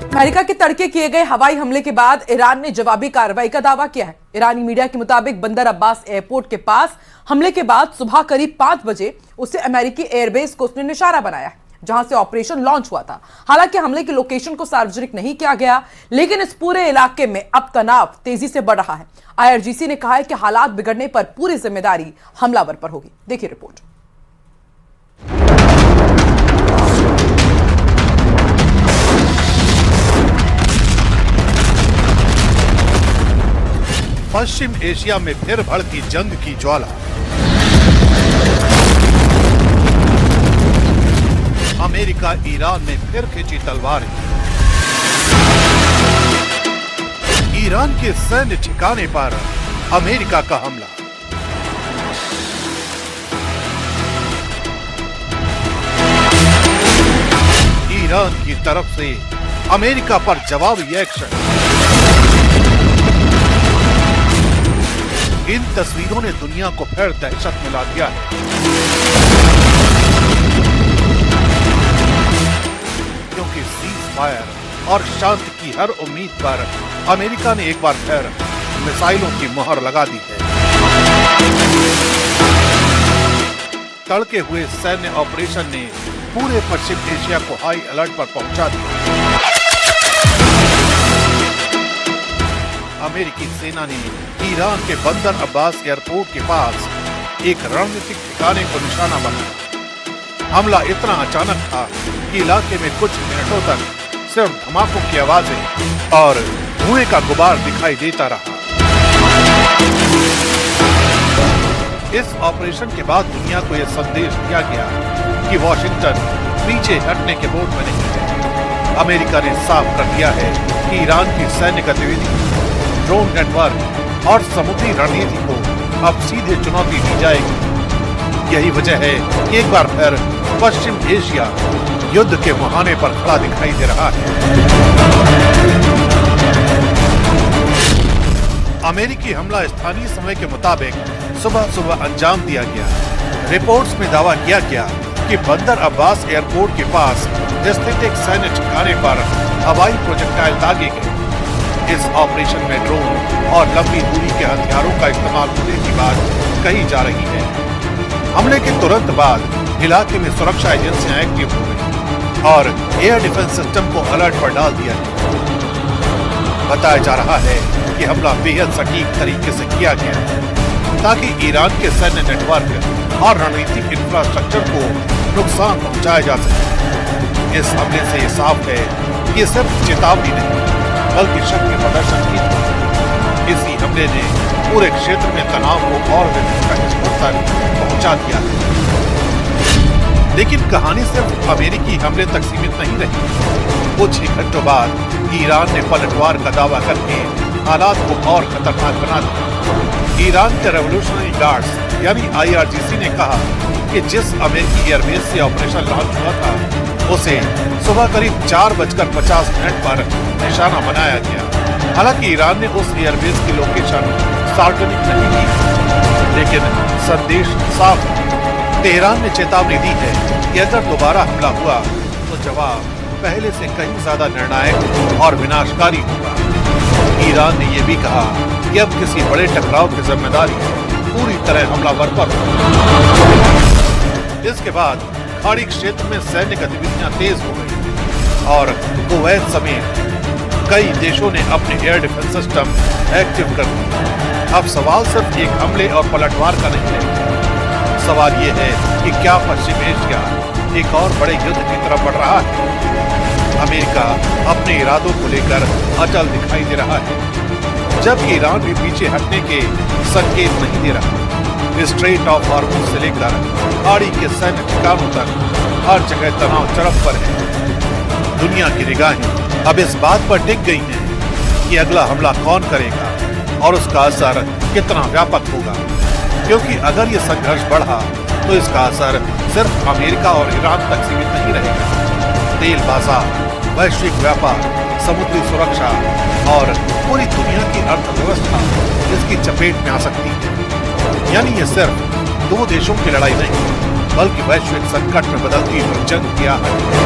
America के तड़के किए गए हवाई हमले के बाद ईरान ने जवाबी कार्रवाई का दावा किया है। ईरानी मीडिया के मुताबिक बंदर अब्बास एयरपोर्ट के पास हमले के बाद सुबह करीब 5 बजे उसे अमेरिकी एयरबेस को उसने निशाना बनाया है, जहां से ऑपरेशन लॉन्च हुआ था। हालांकि हमले की लोकेशन को सार्वजनिक नहीं किया गया, लेकिन इस पूरे इलाके में अब तनाव तेजी से बढ़ रहा है। IRGC ने कहा है कि हालात बिगड़ने पर पूरी जिम्मेदारी हमलावर पर होगी। देखिए रिपोर्ट। पश्चिम एशिया में फिर भड़की जंग की ज्वाला। अमेरिका ईरान में फिर खींची तलवारें। ईरान के सैन्य ठिकाने पर अमेरिका का हमला। ईरान की तरफ से अमेरिका पर जवाबी एक्शन। इन तस्वीरों ने दुनिया को फिर दहशत में ला दिया है, क्योंकि सीज फायर और शांति की हर उम्मीद पर अमेरिका ने एक बार फिर मिसाइलों की मुहर लगा दी है। तड़के हुए सैन्य ऑपरेशन ने पूरे पश्चिम एशिया को हाई अलर्ट पर पहुंचा दिया। अमेरिकी सेना ने ईरान के बंदर अब्बास एयरपोर्ट के पास एक रणनीतिक ठिकाने को निशाना बनाया। हमला इतना अचानक था कि इलाके में कुछ मिनटों तक सिर्फ धमाकों की आवाजें और धुएं का गुबार दिखाई देता रहा। इस ऑपरेशन के बाद दुनिया को यह संदेश दिया गया कि वॉशिंगटन पीछे हटने के मूड में नहीं है। अमेरिका ने साफ कर दिया है कि ईरान की सैन्य गतिविधि, ड्रोन नेटवर्क और समुद्री रणनीति को अब सीधे चुनौती दी जाएगी। यही वजह है कि एक बार फिर पश्चिम एशिया युद्ध के मुहाने पर खड़ा दिखाई दे रहा है। अमेरिकी हमला स्थानीय समय के मुताबिक सुबह अंजाम दिया गया। रिपोर्ट्स में दावा किया गया कि बंदर अब्बास एयरपोर्ट के पास स्थित एक सैन्य ठिकाने पर हवाई प्रोजेक्टाइल दागे गए। इस ऑपरेशन में ड्रोन और लंबी दूरी के हथियारों का इस्तेमाल होने की बात कही जा रही है। हमले के तुरंत बाद इलाके में सुरक्षा एजेंसियां एक्टिव हो गई और एयर डिफेंस सिस्टम को अलर्ट पर डाल दिया गया। बताया जा रहा है कि हमला बेहद सटीक तरीके से किया गया ताकि ईरान के सैन्य नेटवर्क और रणनीतिक इंफ्रास्ट्रक्चर को नुकसान पहुंचाया जा सके। इस हमले से ये साफ है कि सिर्फ चेतावनी नहीं बल्कि शक्ति प्रदर्शन की थी। इसी हमले ने पूरे क्षेत्र में तनाव को और तक पहुंचा दिया है। लेकिन कहानी सिर्फ अमेरिकी हमले तक सीमित नहीं रही। कुछ ही घंटों बाद ईरान ने पलटवार का दावा करके हालात को और खतरनाक बना दिया। ईरान के रेवोल्यूशनरी गार्ड्स यानी IRGC ने कहा कि जिस अमेरिकी एयरबेस से ऑपरेशन लॉन्च हुआ था उसे सुबह करीब 4:50 पर निशाना बनाया गया। हालांकि ईरान ने उस एयरबेस की लोकेशन सार्वजनिक नहीं की, लेकिन संदेश साफ है। तेहरान ने चेतावनी दी है कि अगर दोबारा हमला हुआ तो जवाब पहले से कहीं ज्यादा निर्णायक और विनाशकारी होगा। ईरान ने यह भी कहा कि अब किसी बड़े टकराव की जिम्मेदारी पूरी तरह हमलावर पर होगी। इसके बाद खाड़ी क्षेत्र में सैन्य गतिविधियां तेज हो गई और कुवैत समेत कई देशों ने अपने एयर डिफेंस सिस्टम एक्टिव कर दिए। अब सवाल सिर्फ एक हमले और पलटवार का नहीं है। सवाल ये है कि क्या पश्चिम एशिया एक और बड़े युद्ध की तरफ बढ़ रहा है। अमेरिका अपने इरादों को लेकर अचल दिखाई दे रहा है, जबकि ईरान भी पीछे हटने के संकेत नहीं दे रहा। स्ट्रेट ऑफ हॉर्मुज से लेकर खाड़ी के सैन्य ठिकानों तक हर जगह तनाव चरम पर है। दुनिया की निगाहें अब इस बात पर टिक गई हैं कि अगला हमला कौन करेगा और उसका असर कितना व्यापक होगा, क्योंकि अगर ये संघर्ष बढ़ा तो इसका असर सिर्फ अमेरिका और ईरान तक सीमित नहीं रहेगा। तेल बाजार, वैश्विक व्यापार, समुद्री सुरक्षा और पूरी दुनिया की अर्थव्यवस्था इसकी चपेट में आ सकती है। यानी ये सिर्फ दो देशों की लड़ाई नहीं, बल्कि वैश्विक संकट में बदलती हुई जंग की आहट है।